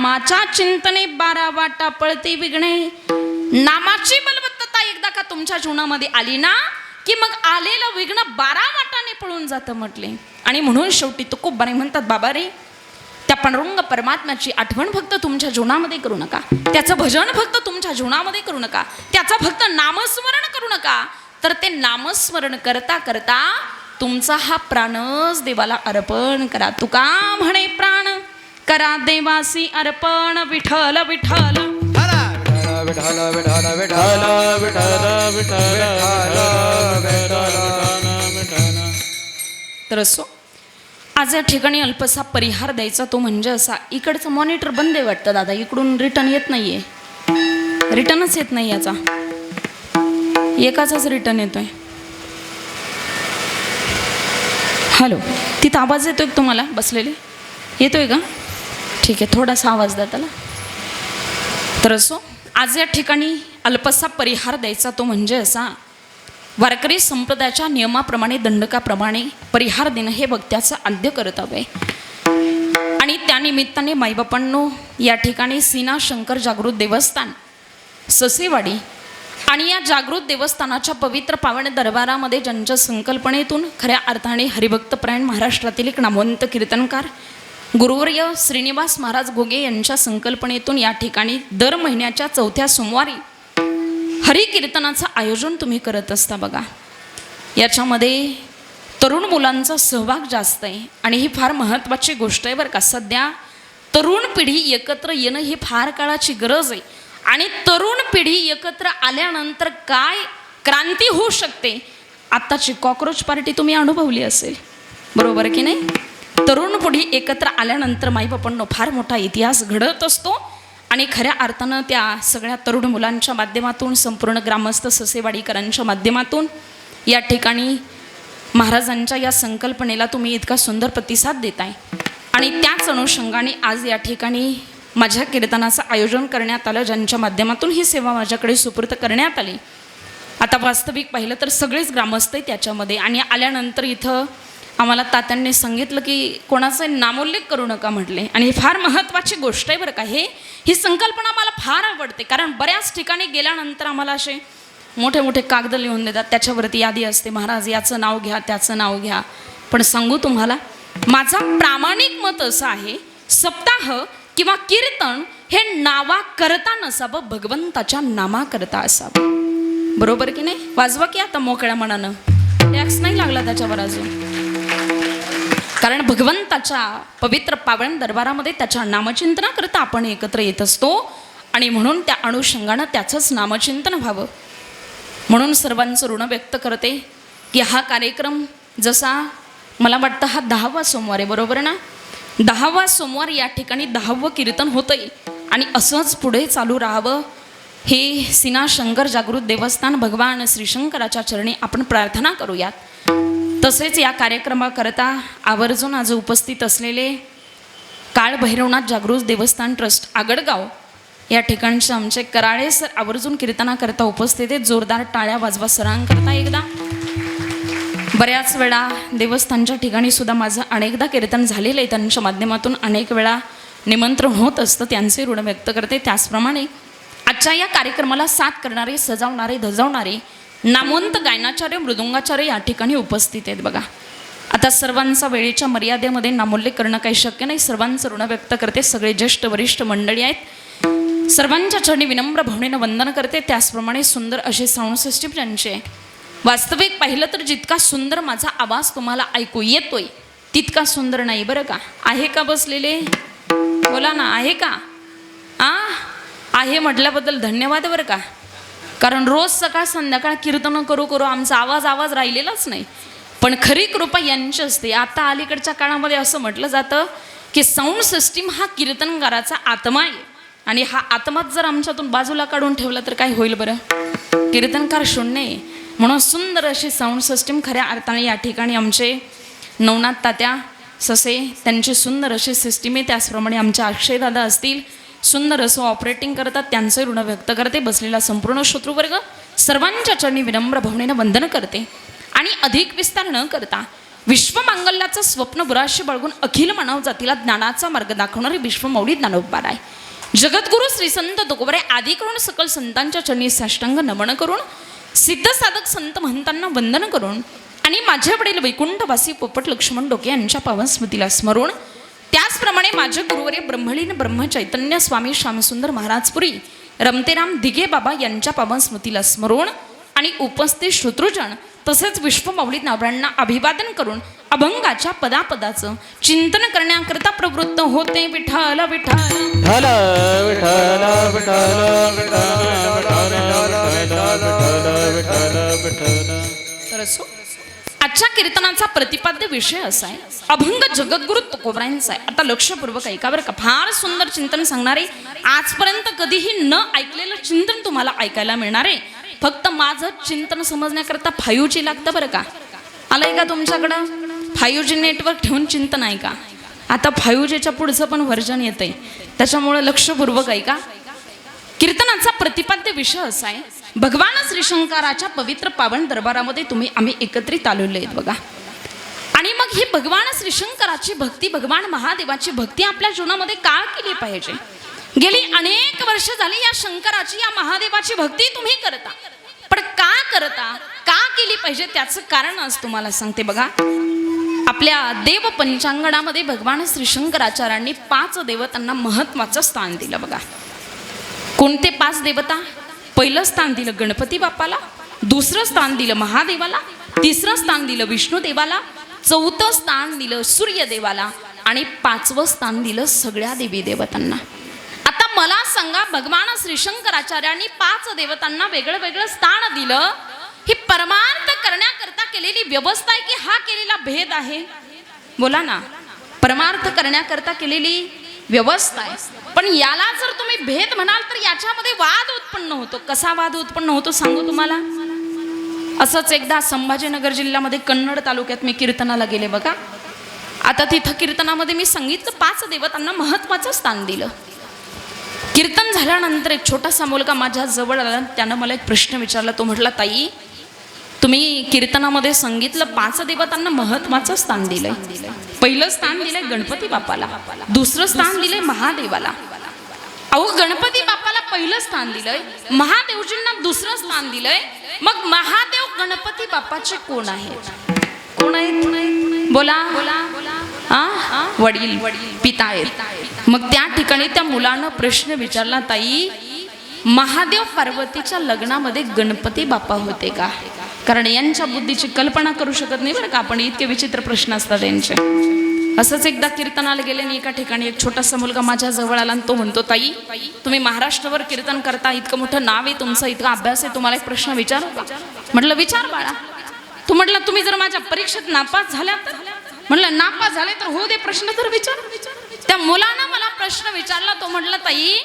नामाच्या चिंतने 12 वाटा पळते विघ्ने. नामाची बलवत्तता एकदा का तुमच्या जीवनामध्ये आली ना की मग आलेलं विघ्न 12 वाटाने पळून जातं म्हटले. आणि म्हणून शेवटी तुकोबाने म्हणतात, बाबा रे, त्या पांडुरंग परमात्म्याची आठवण फक्त तुमच्या जीवनामध्ये करू नका, त्याचं भजन फक्त तुमच्या जीवनामध्ये करू नका, त्याचं फक्त नामस्मरण करू नका, तर ते नामस्मरण करता करता तुमचा हा प्राणच देवाला अर्पण करा. तुका म्हणे प्राण करा देवासी अर्पण. विठ्ठल विठ्ठल विठ्ठल विठ्ठल विठ्ठल विठ्ठल विठ्ठल. तर असो, आज या ठिकाणी अल्पसा परिहार द्यायचा तो म्हणजे असा. इकडचं मॉनिटर बंद आहे वाटतं दादा, इकडून रिटर्न येत नाहीये, रिटर्नच येत नाही याचा, एकाचाच रिटर्न येतोय. हॅलो, तिथं आवाज येतोय तुम्हाला बसलेले, येतोय का? ठीक आहे, थोडासा आवाज द्या त्याला. तर असो, आज या ठिकाणी अल्पसा परिहार द्यायचा तो म्हणजे असा. वारकरी संप्रदायाच्या नियमाप्रमाणे दंडकाप्रमाणे परिहार देणं हे भक्त्याचं आद्य कर्तव्य आहे. आणि त्यानिमित्ताने माईबापांनो, या ठिकाणी सीना शंकर जागृत देवस्थान ससेवाडी आणि या जागृत देवस्थानाच्या पवित्र पावन दरबारामध्ये ज्यांच्या संकल्पनेतून खऱ्या अर्थाने हरिभक्तपरायण महाराष्ट्रातील एक नामवंत कीर्तनकार गुरुवर्य श्रीनिवास महाराज घोगे यांच्या संकल्पनेतून या ठिकाणी दर महिन्याच्या 4थ्या सोमवारी हरिकीर्तनाचं आयोजन तुम्ही करत असता बघा. याच्यामध्ये तरुण मुलांचा सहभाग जास्त आहे आणि ही फार महत्त्वाची गोष्ट आहे बरं का. सध्या तरुण पिढी एकत्र येणं ही फार काळाची गरज आहे. आणि तरुण पिढी एकत्र आल्यानंतर काय क्रांती होऊ शकते, आत्ताची कॉकरोच पार्टी तुम्ही अनुभवली असेल, बरोबर की नाही? तरुण पिढी एकत्र आल्यानंतर माईबापांनो फार मोठा इतिहास घडत असतो. आणि खऱ्या अर्थानं त्या सगळ्या तरुण मुलांच्या माध्यमातून, संपूर्ण ग्रामस्थ ससेवाडीकरांच्या माध्यमातून या ठिकाणी महाराजांच्या या संकल्पनेला तुम्ही इतका सुंदर प्रतिसाद देताय. आणि त्याच अनुषंगाने आज या ठिकाणी माझ्या कीर्तनाचं आयोजन करण्यात आलं, ज्यांच्या माध्यमातून ही सेवा माझ्याकडे सुपूर्द करण्यात आली. आता वास्तविक पाहिलं तर सगळेच ग्रामस्थ आहे त्याच्यामध्ये. आणि आल्यानंतर इथं आम्हाला तात्यांनी सांगितलं की कोणाचं नामोल्लेख करू नका म्हटले. आणि ही फार महत्त्वाची गोष्ट आहे बरं का. ही संकल्पना मला फार आवडते, कारण बऱ्याच ठिकाणी गेल्यानंतर आम्हाला असे मोठे मोठे कागद लिहून देतात, त्याच्यावरती यादी असते, महाराज याचं नाव घ्या, त्याचं नाव घ्या. पण सांगू तुम्हाला, माझं प्रामाणिक मत असं आहे, सप्ताह किंवा कीर्तन हे नावा करता नसावं, भगवंताच्या नामा करता असावं, बरोबर की नाही? वाजवा की आता मोकळ्या मनानं, टॅक्स नाही लागला त्याच्यावर अजून. कारण भगवंताच्या पवित्र पावन दरबारामध्ये त्याच्या नामचिंतना करता आपण एकत्र येत असतो. आणि म्हणून त्या अनुषंगानं त्याचंच नामचिंतन व्हावं म्हणून सर्वांचं ऋण व्यक्त करते की हा कार्यक्रम जसा मला वाटतं हा 10वा सोमवार आहे, बरोबर ना? 10वा सोमवार या ठिकाणी 10वं कीर्तन होतंय. आणि असंच पुढे चालू राहावं हे सीना शंकर जागृत देवस्थान भगवान श्रीशंकराच्या चरणी आपण प्रार्थना करूयात. तसेच या कार्यक्रमाकरता आवर्जून आज उपस्थित असलेले काळ भैरवनाथ जागृत देवस्थान ट्रस्ट आगडगाव या ठिकाणचे आमचे कराळे सर आवर्जून कीर्तनाकरता उपस्थित आहेत. जोरदार टाळ्या वाजवा सरांकरता एकदा. बऱ्याच वेळा देवस्थानच्या ठिकाणी सुद्धा माझं अनेकदा कीर्तन झालेलं आहे, त्यांच्या माध्यमातून अनेक वेळा निमंत्रण होत असतं, त्यांचे ऋण व्यक्त करते. त्याचप्रमाणे आजच्या या कार्यक्रमाला साथ करणारे, सजावणारे, धजावणारे नामवंत गायनाचार्य, मृदुंगाचार्य या ठिकाणी उपस्थित आहेत बघा. आता सर्वांचा वेळेच्या मर्यादेमध्ये नामोल्लेख करणं काही शक्य नाही, सर्वांचं ऋण व्यक्त करते. सगळे ज्येष्ठ वरिष्ठ मंडळी आहेत, सर्वांच्या चरणी विनम्र भावनेनं वंदन करते. त्याचप्रमाणे सुंदर असे साऊंड सिस्टीम ज्यांचे, वास्तविक पाहिलं तर जितका सुंदर माझा आवाज तुम्हाला ऐकू येतोय तितका सुंदर नाही बरं का. आहे का बसलेले? बोला ना, आहे का? आहे म्हटल्याबद्दल धन्यवाद बरं का. कारण रोज सकाळ संध्याकाळ कीर्तनं करू करू आमचा आवाज राहिलेलाच नाही. पण खरी कृपा यांची असते. आता अलीकडच्या काळामध्ये असं म्हटलं जातं की साऊंड सिस्टीम हा कीर्तनकाराचा आत्मा आहे. आणि हा आत्माच जर आमच्यातून बाजूला काढून ठेवला तर काय होईल बरं? कीर्तनकार शून्य आहे. म्हणून सुंदर अशी साऊंड सिस्टीम खऱ्या अर्थाने या ठिकाणी आमचे नवनाथ तात्या ससे त्यांची सुंदर अशी सिस्टीम आहे. त्याचप्रमाणे आमचे अक्षयदादा असतील, सुंदर असं ऑपरेटिंग करतात, त्यांचे ऋण व्यक्त करते. बसलेला संपूर्ण श्रोतृवर्ग सर्वांच्या चरणी विनम्र भावनेनं वंदन करते. आणि अधिक विस्तार न करता विश्वमांगल्याचं स्वप्न बुराशी बाळगून अखिल मानव जातीला ज्ञानाचा मार्ग दाखवणारे विश्वमौली ज्ञानोबा आहे. जगद्गुरु श्री संत तुकोबारे आदी करून सकल संतांच्या चरणी साष्टांग नमन करून सिद्ध साधक संत महंतांना वंदन करून आणि माझे वडील वैकुंठवासी पोपट लक्ष्मण डोके यांच्या पावन स्मृतीला स्मरून त्याचप्रमाणे माझे गुरुवर्य ब्रह्मलीन ब्रह्मचैतन्य स्वामी श्यामसुंदर महाराजपुरी रमतेराम दिघे बाबा यांच्या पावन स्मृतीला स्मरून आणि उपस्थित श्रोतृजन तसेच विश्वमौली नावरांना अभिवादन करून अभंगाच्या पदापदाचं चिंतन करण्याकरता प्रवृत्त होते. विठ्ठल विठ्ठल विठ्ठल विठ्ठल विठ्ठल विठ्ठल. तर असो आजच्या कीर्तनाचा प्रतिपाद्य विषय असा आहे, अभंग जगद्गुरु तुकोबरायांचा आहे. आता लक्षपूर्वक ऐका बरं का. फार सुंदर चिंतन सांगणारे, आजपर्यंत कधीही न ऐकलेलं चिंतन तुम्हाला ऐकायला मिळणार आहे. फक्त माझं चिंतन समजण्याकरता 5G लागतं बरं का. आलंय का तुमच्याकडं 5G नेटवर्क ठेवून चिंतन आहे का. आता 5Gच्या पुढचं पण व्हर्जन येतंय, त्याच्यामुळे लक्षपूर्वक ऐका. कीर्तनाचा प्रतिपाद्य विषय असा आहे, भगवान श्रीशंकराच्या पवित्र पावन दरबारामध्ये आम्ही एकत्रित आलेलो आहेत बघा. आणि मग ही भगवान श्रीशंकराची भक्ती, भगवान महादेवाची भक्ती आपल्या जीवनामध्ये का केली पाहिजे. गेली अनेक वर्ष झाली या शंकराची, या महादेवाची भक्ती तुम्ही करता, पण का करता, का केली पाहिजे त्याचं कारण आज तुम्हाला सांगते बघा. आपल्या देव पंचांगणामध्ये भगवान श्रीशंकराचार्यांनी 5 देवतांना महत्वाचं स्थान दिलं बघा. कोणते 5 देवता. पहिलं स्थान दिलं गणपती बाप्पाला, दुसरं स्थान दिलं महादेवाला, तिसरं स्थान दिलं विष्णुदेवाला, चौथं स्थान दिलं सूर्यदेवाला आणि 5वं स्थान दिलं सगळ्या देवी देवतांना. आता मला सांगा, भगवान श्रीशंकराचार्यांनी 5 देवतांना वेगळं वेगळं स्थान दिलं, ही परमार्थ करण्याकरता केलेली व्यवस्था आहे की हा केलेला भेद आहे. बोला ना, परमार्थ करण्याकरता केलेली व्यवस्था आहे. पण याला जर तुम्ही भेद म्हणाल तर याच्यामध्ये वाद उत्पन्न होतो. कसा वाद उत्पन्न होतो सांगू तुम्हाला. असंच एकदा संभाजीनगर जिल्ह्यामध्ये कन्नड तालुक्यात मी कीर्तनाला गेले बघा. आता तिथं कीर्तनामध्ये मी सांगितलं 5 देवतांना महत्वाचं स्थान दिलं. कीर्तन झाल्यानंतर एक छोटासा मुलगा माझ्या जवळ आला, त्यानं मला एक प्रश्न विचारला. तो म्हटला, ताई तुम्ही कीर्तनामध्ये सांगितलं 5 देवतांना महत्वाचं स्थान दिलंय. पहिलं स्थान दिलंय गणपती बाप्पाला, दुसरं स्थान दिलंय महादेवाला. अहो गणपती बाप्पाला पहिलं स्थान दिलंय, महादेवजींना दुसरं स्थान दिलंय. मग महादेव गणपती बाप्पाचे कोण आहेत? कोण आहेत? बोला बोला. वडील पिता आहेत. मग त्या ठिकाणी त्या मुलानं प्रश्न विचारला, ताई महादेव पार्वतीच्या लग्नामध्ये गणपती बाप्पा होते का? कारण यांच्या बुद्धीची कल्पना करू शकत नाही बरं का आपण, इतके विचित्र प्रश्न असतात यांचे. असंच एकदा कीर्तनाला गेले आणि एका ठिकाणी एक छोटासा मुलगा माझ्या जवळ आला आणि तो म्हणतो, ताई तुम्ही महाराष्ट्रावर कीर्तन करता, इतकं मोठं नाव आहे तुमचं, इतका अभ्यास आहे, तुम्हाला एक प्रश्न विचारू का? म्हटलं विचार बाळा. तू म्हटलं तुम्ही जर माझ्या परीक्षेत नापास झाल्या तर? म्हटलं नापास झाले तर होऊ दे, प्रश्न तर विचार. त्या मुलानं मला प्रश्न विचारला. तो म्हटलं, ताई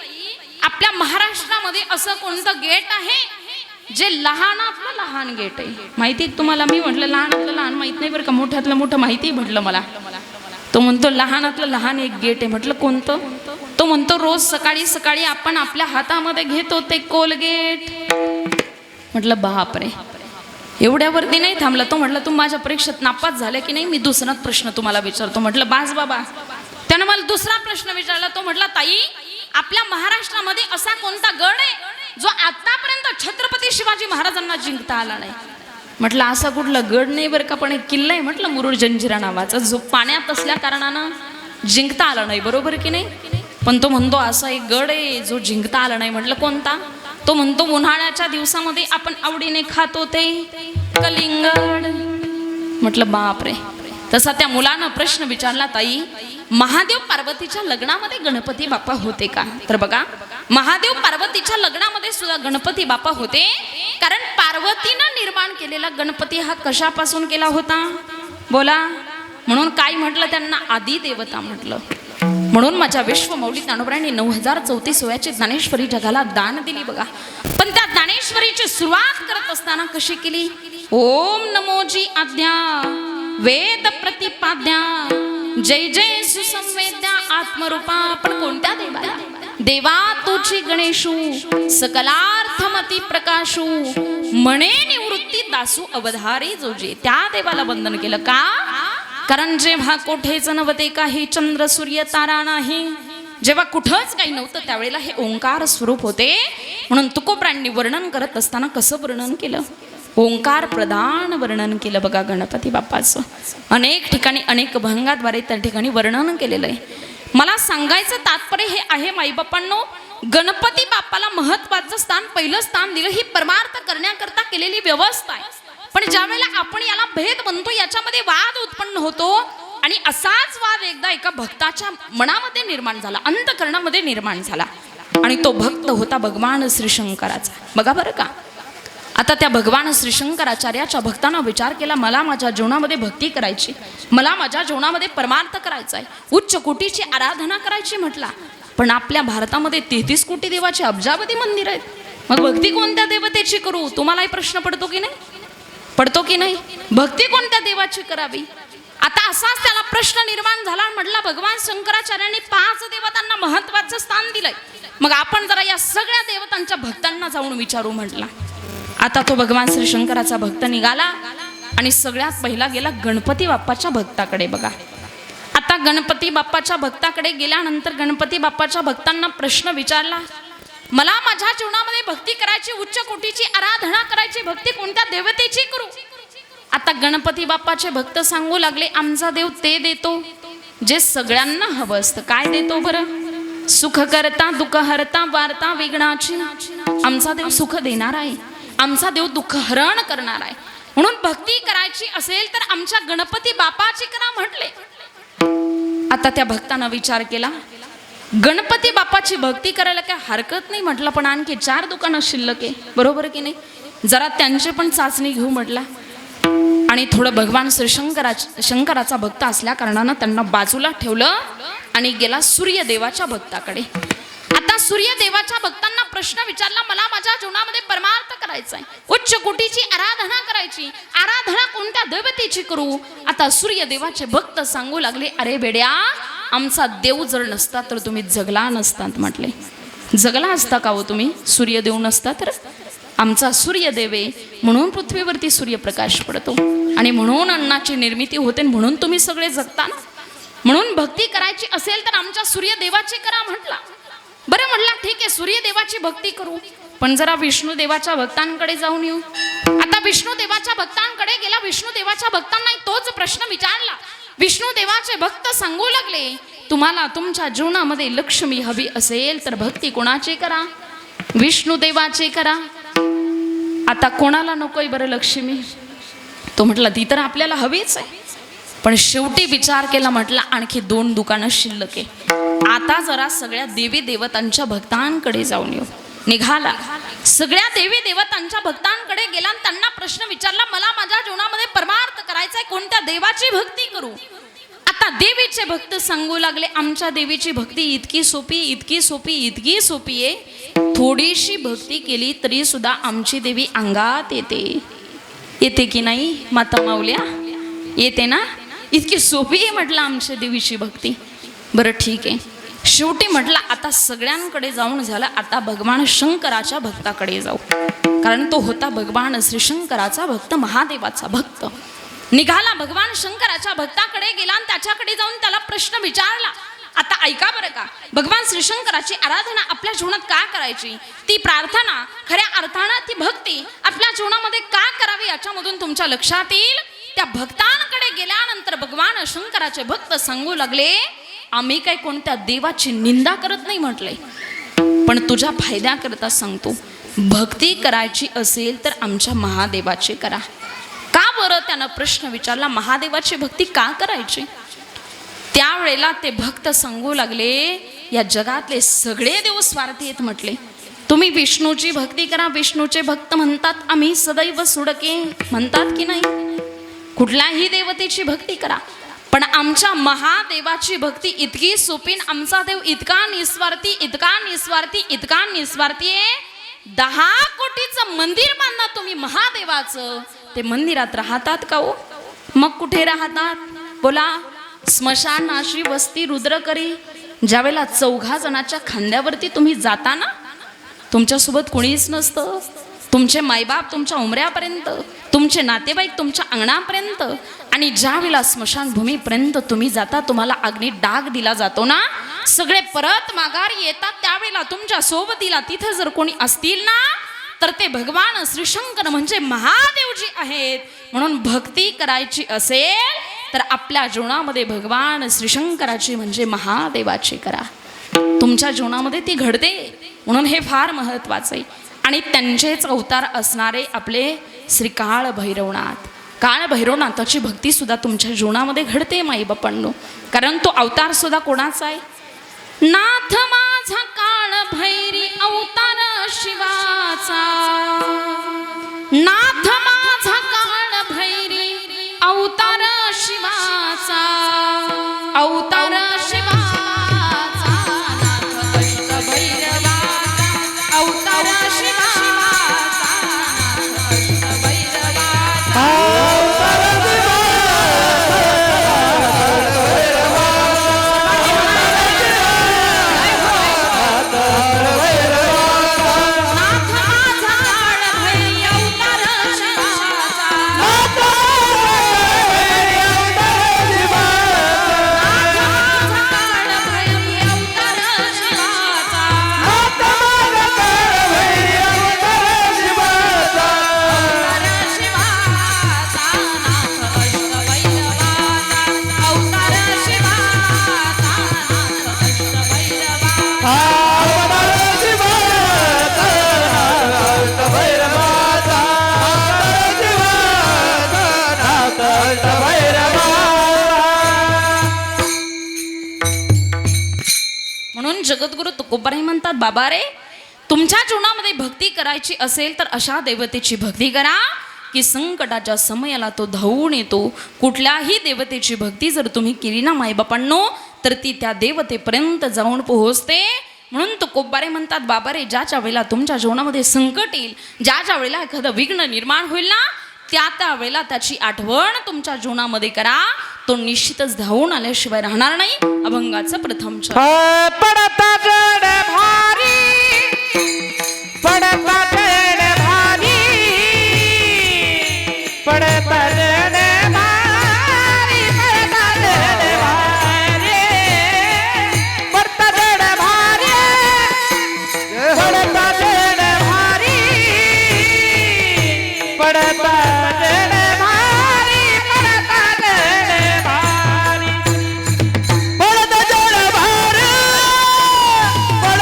आपल्या महाराष्ट्रामध्ये असं कोणतं गेट आहे जे लहानातलं लहान गेट आहे? माहिती तुम्हाला? मी म्हटलं लहानातलं लहान माहित नाही बरं का, मोठ्यातलं मोठं माहिती म्हटलं मला. तो म्हणतो लहानातलं लहान एक गेट आहे. म्हटलं कोणतं? तो म्हणतो रोज सकाळी सकाळी आपण आपल्या हातामध्ये घेतो ते कोलगेट. म्हटलं बापरे, एवढ्यावरती नाही थांबला. तो म्हटलं तू माझ्या परीक्षेत नापास झाले की नाही, मी दुसराच प्रश्न तुम्हाला विचारतो. म्हटलं बास बाबा. त्यानं मला दुसरा प्रश्न विचारला. तो म्हटला, ताई आपल्या महाराष्ट्रामध्ये असा कोणता गड आहे जो आतापर्यंत छत्रपती शिवाजी महाराजांना जिंकता आला नाही? म्हटलं असा कुठला गड नाही बरं का, पण एक किल्ला आहे म्हटलं मुरुड जंजिरा नावाचा, जो पाण्यात असल्या कारणानं जिंकता आला नाही. बरोबर की नाही? पण तो म्हणतो असा एक गड आहे जो जिंकता आला नाही. म्हटलं कोणता? तो म्हणतो उन्हाळ्याच्या दिवसामध्ये आपण आवडीने खातो ते कलिंगड. म्हटलं बापरे. तसा त्या मुलानं प्रश्न विचारला, ताई महादेव पार्वतीच्या लग्नामध्ये गणपती बाप्पा होते का? तर बघा, महादेव पार्वतीच्या लग्नामध्ये सुद्धा गणपती बाप्पा होते, कारण पार्वतीनं निर्माण केलेला गणपती हा कशापासून केला होता? बोला. म्हणून काय म्हटलं त्यांना? आदी देवता म्हटलं. म्हणून माझ्या विश्वमौली ज्ञानोबरांनी 9034 वयाची ज्ञानेश्वरी जगाला दान दिली बघा. पण त्या ज्ञानेश्वरीची सुरुवात करत असताना कशी केली? ओम नमोजी आद्या वेद प्रतिपाद्या जय जय सुसंवेद्या आत्मरूपा. पण कोणत्या देवाला? देवा तुझी गणेशू सकलार्थमती प्रकाशू म्हणे निवृत्ती दासू अवधारी जोजे. त्या देवाला वंदन केलं का? कारण जेव्हा कोठेच नव्हते काही चंद्र सूर्य तारा नाही, जेव्हा कुठंच काही नव्हतं त्यावेळेला हे ओंकार स्वरूप होते. म्हणून तुकोबरांनी वर्णन करत असताना कसं वर्णन केलं? ओंकार प्रधान वर्णन केलं बघा गणपती बाप्पाचं. अनेक ठिकाणी अनेक भंगाद्वारे त्या ठिकाणी वर्णन केलेलं आहे. मला सांगायचं तात्पर्य हे आहे माईबापांनो, गणपती बाप्पाला महत्वाचं स्थान, पहिलं स्थान दिलं. ही परमार्थ करण्याकरता केलेली व्यवस्था आहे. पण ज्या वेळेला आपण याला भेद बनतो याच्यामध्ये वाद उत्पन्न होतो. आणि असाच वाद एकदा एका भक्ताच्या मनामध्ये निर्माण झाला, अंतःकरणामध्ये निर्माण झाला. आणि तो भक्त होता भगवान श्री शंकराचा. बघा बरं का, आता त्या भगवान श्री शंकराचार्याच्या भक्तांना विचार केला, मला माझ्या जीवनामध्ये भक्ती करायची, मला माझ्या जीवनामध्ये परमार्थ करायचा आहे, उच्च कोटीची आराधना करायची म्हटला. पण आपल्या भारतामध्ये 33 कोटी देवाचे अब्जावधी मंदिर आहेत. मग भक्ती कोणत्या देवतेची करू? तुम्हालाही प्रश्न पडतो की नाही? पडतो की नाही? भक्ती कोणत्या देवाची करावी? आता असाच त्याला प्रश्न निर्माण झाला. म्हटला भगवान शंकराचार्यांनी 5 देवतांना महत्वाचं स्थान दिलंय, मग आपण जरा या सगळ्या देवतांच्या भक्तांना जाऊन विचारू म्हटला. आता तो भगवान श्री शंकराचा भक्त निघाला आणि सगळ्यात पहिला गेला गणपती बाप्पाच्या भक्ताकडे. बघा आता गणपती बाप्पाच्या भक्ताकडे गेल्यानंतर गणपती बाप्पाच्या भक्तांना प्रश्न विचारला, मला माझ्या जीवनामध्ये भक्ती करायची, उच्च कोटीची आराधना करायची, भक्ती कोणत्या देवतेची करू? आता गणपती बाप्पाचे भक्त सांगू लागले, आमचा देव ते देतो जे सगळ्यांना हवं असतं. काय देतो बरं? सुख करता दुःख हरता वार्ता विघ्नाची. आमचा देव सुख देणार आहे, आमचा देव दुःख हरण करणार आहे. म्हणून भक्ती करायची असेल तर आमच्या गणपती बाप्पाची करा म्हटले. आता त्या भक्तानं विचार केला, गणपती बाप्पाची भक्ती करायला काय हरकत नाही म्हटलं, पण आणखी 4 दुकानं शिल्लक आहे, बरोबर की नाही? जरा त्यांची पण चाचणी घेऊ म्हटला. आणि थोडं भगवान श्री शंकराचा भक्त असल्या कारणानं त्यांना बाजूला ठेवलं आणि गेला सूर्यदेवाच्या भक्ताकडे. आता सूर्यदेवाच्या भक्तांना प्रश्न विचारला, मला माझ्या जीवनामध्ये परमार्थ करायचा आहे, उच्च कोटीची आराधना करायची, आराधना कोणत्या देवतेची करू? आता सूर्यदेवाचे भक्त सांगू लागले, अरे बेड्या, आमचा देव जर नसता तर तुम्ही जगला नसतात म्हटले. जगला असता का हो तुम्ही? सूर्यदेव नसता तर? आमचा सूर्यदेव आहे म्हणून पृथ्वीवरती सूर्यप्रकाश पडतो आणि म्हणून अन्नाची निर्मिती होते, म्हणून तुम्ही सगळे जगता ना. म्हणून भक्ती करायची असेल तर आमच्या सूर्यदेवाची करा म्हटला. बरं म्हटला, ठीक आहे सूर्यदेवाची भक्ती करू, पण जरा विष्णुदेवाच्या भक्तांकडे जाऊन येऊ. आता विष्णुदेवाच्या भक्तांकडे गेला. विष्णुदेवाच्या भक्तांना तोच प्रश्न विचारला. विष्णुदेवाचे भक्त सांगू लागले, तुम्हाला तुमच्या जीवनामध्ये लक्ष्मी हवी असेल तर भक्ती कोणाची करा? विष्णुदेवाची करा. आता कोणाला नकोय बरं लक्ष्मी? तो म्हटला ती तर आपल्याला हवीच आहे, पण शेवटी विचार केला, म्हटला आणखी 2 दुकानं शिल्लक आहे. आता जरा सगळ्या देवी देवतांच्या भक्तांकडे जाऊन येऊ. निघाला, सगळ्या देवी देवतांच्या भक्तांकडे गेला आणि त्यांना प्रश्न विचारला, मला माझ्या जीवनामध्ये परमार्थ करायचा आहे, कोणत्या देवाची भक्ती करू? आता देवीचे भक्त सांगू लागले, आमच्या देवीची भक्ती इतकी सोपी, इतकी सोपी, इतकी सोपी आहे, थोडीशी भक्ती केली तरी सुद्धा आमची देवी अंगात येते. येते की नाही माता माऊल्या? येते ना? इतकी सोपी आहे म्हटलं आमच्या देवीची भक्ती. बरं ठीक आहे. शेवटी म्हटलं आता सगळ्यांकडे जाऊन झालं, आता भगवान शंकराच्या भक्ताकडे जाऊ. कारण तो होता भगवान श्री शंकराचा भक्त, महादेवाचा भक्त. निघाला, भगवान शंकराच्या भक्ताकडे गेला आणि त्याच्याकडे जाऊन त्याला प्रश्न विचारला. आता ऐका बरं का, भगवान श्री शंकराची आराधना आपल्या जीवनात का करायची? ती प्रार्थना, खऱ्या अर्थानं ती भक्ती आपल्या जीवनामध्ये का करावी याच्यामधून तुमच्या लक्षात येईल. त्या भक्तांकडे गेल्यानंतर भगवान शंकराचे भक्त सांगू लागले, आम्ही काय कोणत्या देवाची निंदा करत नाही म्हटले, पण तुझ्या फायद्याकरता सांगतो, भक्ती करायची असेल तर आमच्या महादेवाची करा. का बरं? त्यानं प्रश्न विचारला, महादेवाची भक्ती का करायची? त्यावेळेला ते भक्त सांगू लागले, या जगातले सगळे देव स्वार्थी आहेत म्हटले. तुम्ही विष्णूची भक्ती करा, विष्णूचे भक्त म्हणतात आम्ही सदैव सुडके, म्हणतात की नाही? कुठल्याही देवतेची भक्ती करा, पण आमच्या महादेवाची भक्ती इतकी सोपी, आमचा देव इतका निस्वार्थी, इतका निस्वार्थी, इतका निस्वार्थी आहे. 10 कोटीचं मंदिर बांधा तुम्ही महादेवाचं, ते मंदिरात राहतात का हो? मग कुठे राहतात? बोला. स्मशानाशी वस्ती रुद्र करी. ज्यावेळेला 4 जणाच्या खांद्यावरती तुम्ही जाता ना, तुमच्यासोबत कोणीच नसतं, तुमचे मायबाप तुमच्या उमऱ्यापर्यंत, तुमचे नातेवाईक तुमच्या अंगणापर्यंत, आणि ज्या वेळेला स्मशानभूमीपर्यंत तुम्ही जाता, तुम्हाला अग्नी डाग दिला जातो ना, सगळे परत माघारी येतात. त्यावेळेला तुमच्या सोबतीला तिथं जर कोणी असतील ना, तर ते भगवान श्रीशंकर म्हणजे महादेवजी आहेत. म्हणून भक्ती करायची असेल तर आपल्या जीवनामध्ये भगवान श्रीशंकराची म्हणजे महादेवाची करा. तुमच्या जीवनामध्ये ती घडते, म्हणून हे फार महत्त्वाचं आहे. आणि त्यांचेच अवतार असणारे आपले श्री काळ भैरवनाथ, काळ भैरवनाथाची भक्ती सुद्धा तुमच्या जीवनामध्ये घडते माई बापांनो. कारण तो अवतार सुद्धा कोणाचा आहे? नाथ माझा काळ भैरी अवतार शिवाचा, नाथ माझा काळ भैरी अवतार शिवाचा, अवतार शिवाचा, नाथ अष्ट भैरवाचा, अवतार शिवाचा, नाथ अष्ट भैरवाचा. म्हणून जगद्गुरु तुकोबाराय म्हणतात, बाबा रे, तुमच्या जीवनामध्ये भक्ती करायची असेल तर अशा देवतेची भक्ती करा की संकटाच्या समयाला तो धावून येतो. कुठल्याही देवतेची भक्ती जर तुम्ही केली ना मायबापांनो, तर ती त्या देवतेपर्यंत जाऊन पोहोचते. म्हणून तुकोबाराय म्हणतात, बाबा रे, ज्याच्या वेळेला तुमच्या जीवनामध्ये संकट येईल, ज्याच्या वेळेला एखादं विघ्न निर्माण होईल ना, त्या वेळेला त्याची आठवण तुमच्या जीवनामध्ये करा. तो निश्चितच धावून आल्याशिवाय राहणार नाही. अभंगाचं प्रथम पडता जड भारी, पडता जड भारी, पडता जड भारी, पडता जड भारी, पडता जड भारी, पडता जड भारी, पडता जड भारी, पडता जड भारी,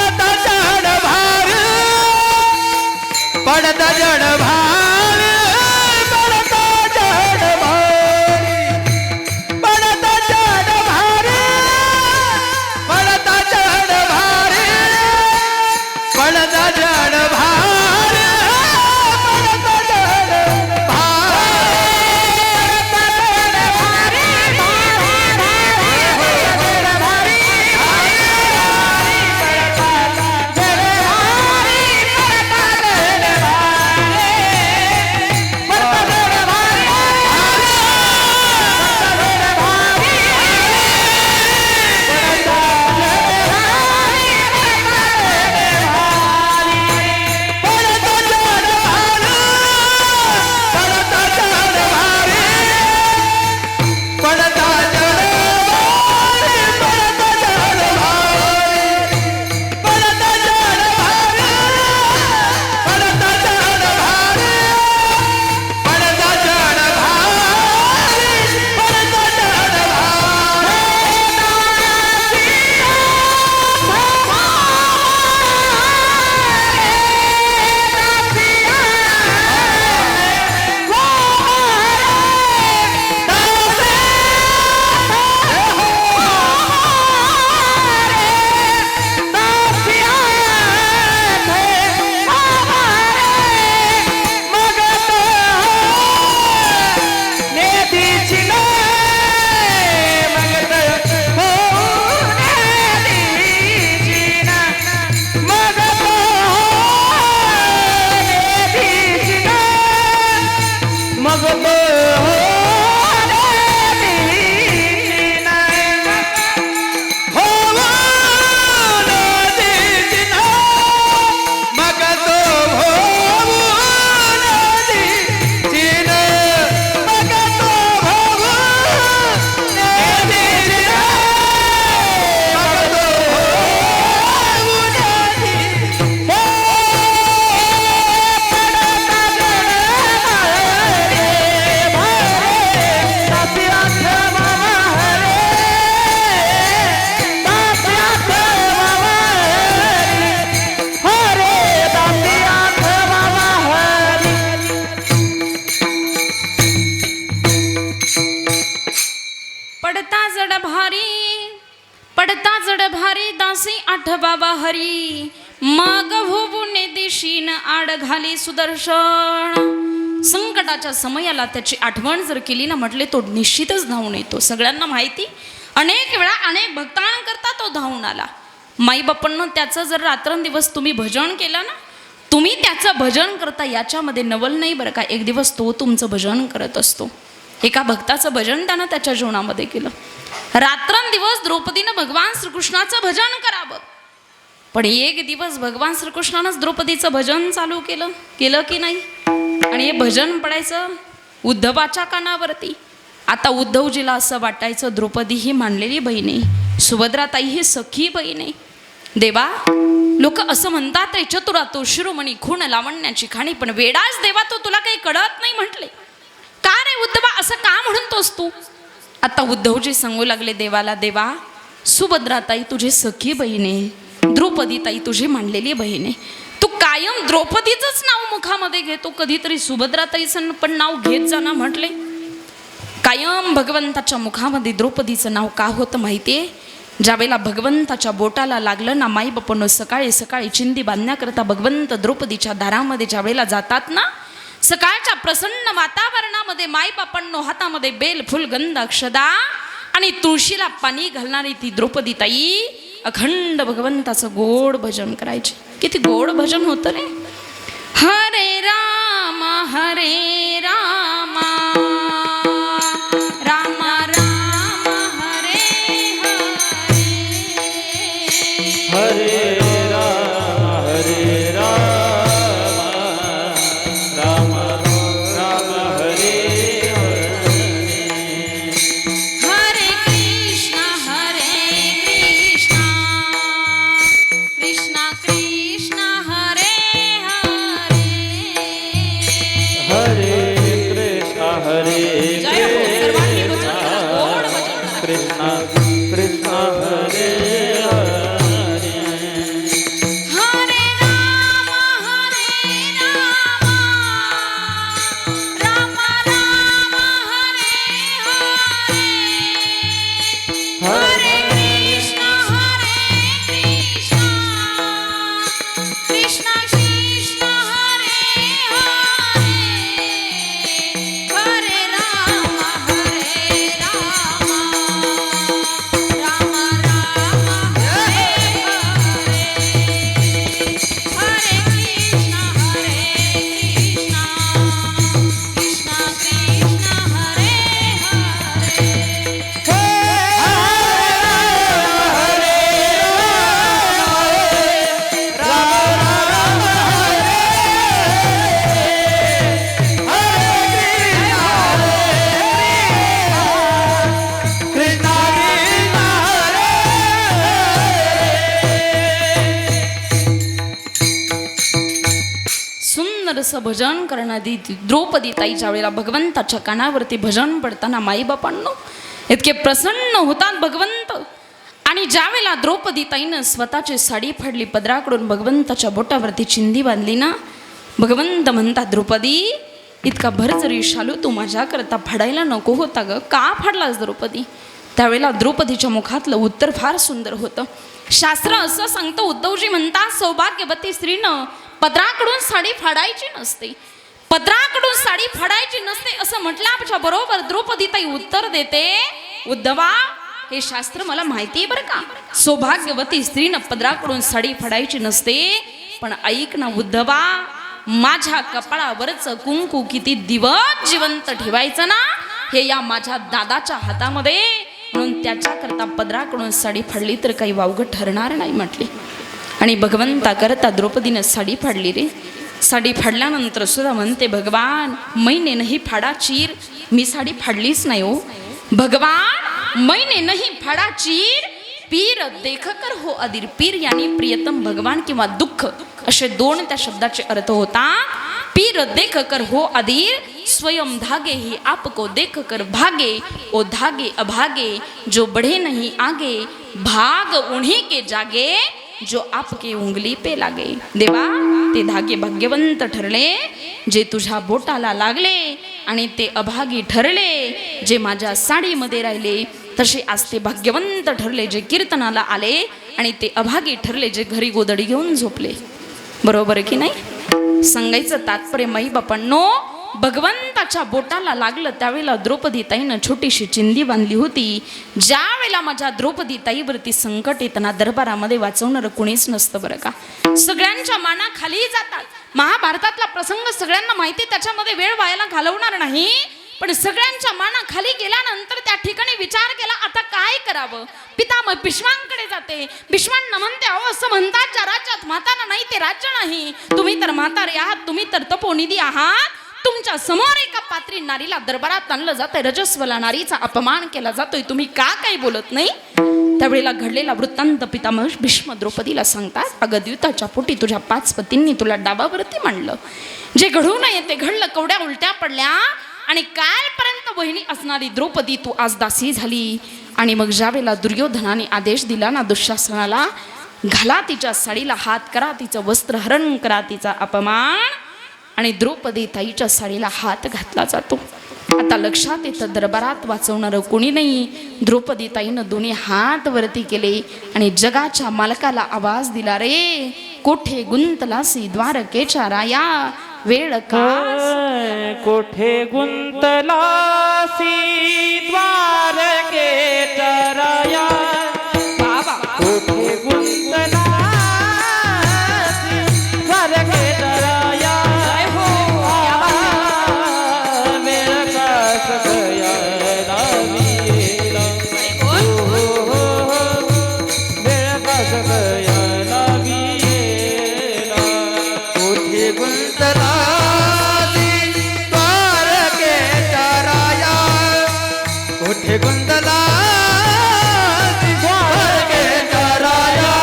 पडता जड भारी, पडता जड भारी, पडता जड भारी, पडता जड भारी, पडता जड भारी, पडता जड भारी, पडता जड भारी, पडता जड भारी. आड घाली सुदर्शन. संकटाच्या समयाला त्याची आठवण जर केली ना म्हटले तो निश्चितच धावून येतो. सगळ्यांना माहिती, अनेक वेळा अनेक भक्तांकरता तो धावून आला. माईबापांना त्याचं जर रात्रंदिवस तुम्ही भजन केलं ना, तुम्ही त्याचं भजन करता याच्यामध्ये नवल नाही बरं का. एक दिवस तो तुमचं भजन करत असतो. एका भक्ताचं भजन त्यानं त्याच्या जीवनामध्ये केलं. रात्रंदिवस द्रौपदीनं भगवान श्रीकृष्णाचं भजन करावं, पण एक दिवस भगवान श्रीकृष्णानंच द्रौपदीचं भजन चालू केलं की नाही. आणि हे भजन पडायचं उद्धवाच्या कानावरती. आता उद्धवजीला असं वाटायचं द्रौपदी ही मानलेली बहीण आहे, सुभद्राताई ही सखी बहीण आहे. देवा, लोक असं म्हणतात रे चतुरातो शिरोमणी खूण लावण्याची खाणी, पण वेडाच देवा तो तुला काही कळत नाही म्हटले. का रे उद्धवा असं का म्हणतोस तू. आता उद्धवजी सांगू लागले देवाला, देवा सुभद्राताई तुझी सखी बहीण आहे, द्रौपदीताई तुझी मांडलेली बहीण आहे. तू कायम द्रौपदीचंच नाव मुखामध्ये घेतो, कधीतरी सुभद्राताईचं पण नाव घेत जा ना म्हटले. कायम भगवंताच्या मुखामध्ये द्रौपदीचं नाव का होतं माहितीये. ज्यावेळेला भगवंताच्या बोटाला लागलं ना, माई बापांनो सकाळी सकाळी चिंदी बांधण्याकरता भगवंत द्रौपदीच्या दारामध्ये ज्यावेळेला जातात ना, सकाळच्या प्रसन्न वातावरणामध्ये माई बापांनो हातामध्ये बेल फुल गंध अक्षदा आणि तुळशीला पाणी घालणारी ती द्रौपदीताई अखंड भगवंताचं गोड भजन करायचे. किती गोड भजन होतं रे. हरे राम हरे राम राम राम हरे हरे, हरे राम हरे राम राम राम हरे हरे. हरे कृष्ण कृष्ण कृष्ण हरे हरे, हरे कृष्ण हरे जय हो. सर्वांनी भजन करा, गोड भजन करा. कृष्ण कृष्ण हरे हरे. हरे राम राम राम हरे हरे, हरे कृष्ण कृष्ण कृष्ण हरे हरे, हरे राम राम राम हरे हरे, हरे कृष्ण कृष्ण कृष्ण हरे हरे. सुंदरसं भजन करणारी द्रौपदी ताईच्या वेळेला भगवंताच्या कानावरती भजन पडताना माईबापांनो इतके प्रसन्न होतात भगवंत. आणि ज्या वेळेला द्रौपदी ताईनं स्वतःची साडी फाडली, पदराकडून भगवंताच्या बोटावरती चिंदी बांधली ना, भगवंत म्हणतात द्रौपदी इतका भरजरी शालू तू माझ्याकरता फाडायला नको होता ग, का फाडलास द्रौपदी. त्यावेळेला द्रौपदीच्या मुखातलं उत्तर फार सुंदर होतं. शास्त्र असं सांगतं, उद्धवजी म्हणतात सौभाग्यवती स्त्रीनं पदराकडून साडी फाडायची नसते, पदराकडून साडी फाडायची नसते असं म्हटल्याच्या बरोबर द्रौपदीताई उत्तर देते, उद्धवा हे शास्त्र मला माहिती आहे बरं का, सौभाग्यवती स्त्रीनं पदराकडून साडी फाडायची नसते, पण ऐक ना उद्धवा, माझ्या कपाळावरचं कुंकू किती दिवस जिवंत ठेवायचं ना, हे या माझ्या दादाच्या हातामध्ये, म्हणून त्याच्याकरता पदराकडून साडी फाडली तर काही वावगं ठरणार नाही म्हटली. आणि भगवंता करता द्रौपदीनं साडी फाडली रे. साडी फाडल्यानंतर सुद्धा म्हणते भगवान मैने नाही फाडा चीर, मी साडी फाडलीच नाही हो भगवान, मैने नाही फाडा चीर, पीर देख कर हो अधीर. पीर यानी प्रियतम भगवान किंवा दुःख असे दोन त्या शब्दाचे अर्थ होता. पीर देख कर हो अधीर, स्वयं धागे ही आपको देख कर भागे, ओ धागे अभागे जो बढ़े नहीं आगे, भाग उन्हीं के जागे जो आपके उंगली पे लागे. देवा ते धागे भाग्यवंत ठरले जे तुझ्या बोटाला लागले, आणि ते अभागी ठरले जे माझ्या साडीमध्ये राहिले. तसे आज ते भाग्यवंत ठरले जे कीर्तनाला आले, आणि ते अभागी ठरले जे घरी गोदडी घेऊन झोपले. बरोबर आहे की नाही. सांगायचं तात्पर्य माई बापांनो, भगवंताच्या बोटाला लागलं त्यावेळेला द्रौपदीताईनं छोटीशी चिंदी बांधली होती. ज्या वेळेला माझ्या द्रौपदीताईवरती संकट येताना दरबारामध्ये वाचवणारं कुणीच नसतं बरं का. सगळ्यांच्या माना खाली जातात. महाभारतातला प्रसंग सगळ्यांना माहिती, त्याच्यामध्ये वेळ वायाला घालवणार नाही. पण सगळ्यांच्या माना खाली गेल्यानंतर त्या ठिकाणी विचार केला आता काय करावं. पितामह भीष्मांकडे जाते. भीष्मांना म्हणते अहो असं म्हणतात ज्या राज्यात म्हातारा नाही ते राज्य नाही. तुम्ही तर म्हातारे आहात, तुम्ही तर तपोनिधी आहात. तुमच्या समोर एका पात्री नारीला दरबारात आणलं जातंय, रजस्वला नारीचा अपमान केला जातोय, तुम्ही का काही बोलत नाही. त्यावेळेला घडलेला वृत्तांत पितामह भीष्म द्रौपदीला सांगतात, अगं द्यूताच्या पोटी तुझ्या 5 पतींनी तुला डाबावरती मांडलं. जे घडू नये ते घडलं, कवड्या उलट्या पडल्या आणि कालपर्यंत बहिणी असणारी द्रौपदी तू आज दासी झाली. आणि मग ज्यावेळेला दुर्योधनाने आदेश दिला ना दुःशासनाला, घाला तिच्या साडीला हात, करा तिचं वस्त्र हरण, करा तिचा अपमान, आणि द्रौपदी ताईच्या साडीला हात घातला जातो. आता लक्षात येतं दरबारात वाचवणारं कोणी नाही. द्रौपदी ताईनं दोन्ही हात वरती केले आणि जगाच्या मालकाला आवाज दिला, रे कोठे गुंतलासी द्वारकेच्या राया, वेळ का कोठे गुंतलासी द्वारकेच्या राया, बाबा कोठे गुंतलासी द्वारकेच्या राया. वेळ का सगळ्या लाविला, वेळ का सगळ्या लाविला. कोठे गुंतलासी द्वारकेच्या राया, कोठे गुंतलासी द्वारकेच्या राया.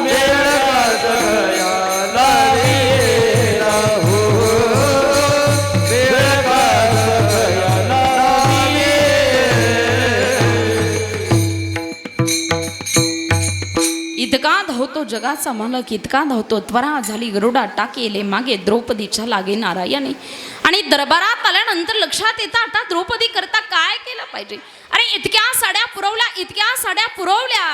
वेळ का सगळ्या लाविला, हो वेळ का सगळ्या लाविला. इतका धावतो जगाचा मालक, इतका धावतो त्वरा झाली गरुडा टाकेले मागे, द्रौपदीच्या लागे नारायणे. आणि दरबारात आल्यानंतर लक्षात येतं आता द्रौपदी करता काय केलं पाहिजे. अरे इतक्या साड्या पुरवल्या, इतक्या साड्या पुरवल्या,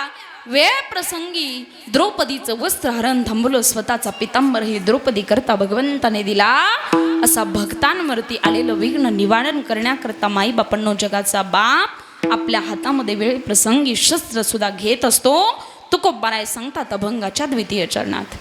वेळ प्रसंगी द्रौपदीचं वस्त्रहरण थांबवलं, स्वतःचा पितांबर ही द्रौपदी करता भगवंताने दिला. असा भक्तांवरती आलेलं विघ्न निवारण करण्याकरता माई बापांनो, जगाचा बाप आपल्या हातामध्ये वेळ प्रसंगी शस्त्र सुद्धा घेत असतो. तुकोबाराय सांगतात अभंगाच्या 2 चरणात,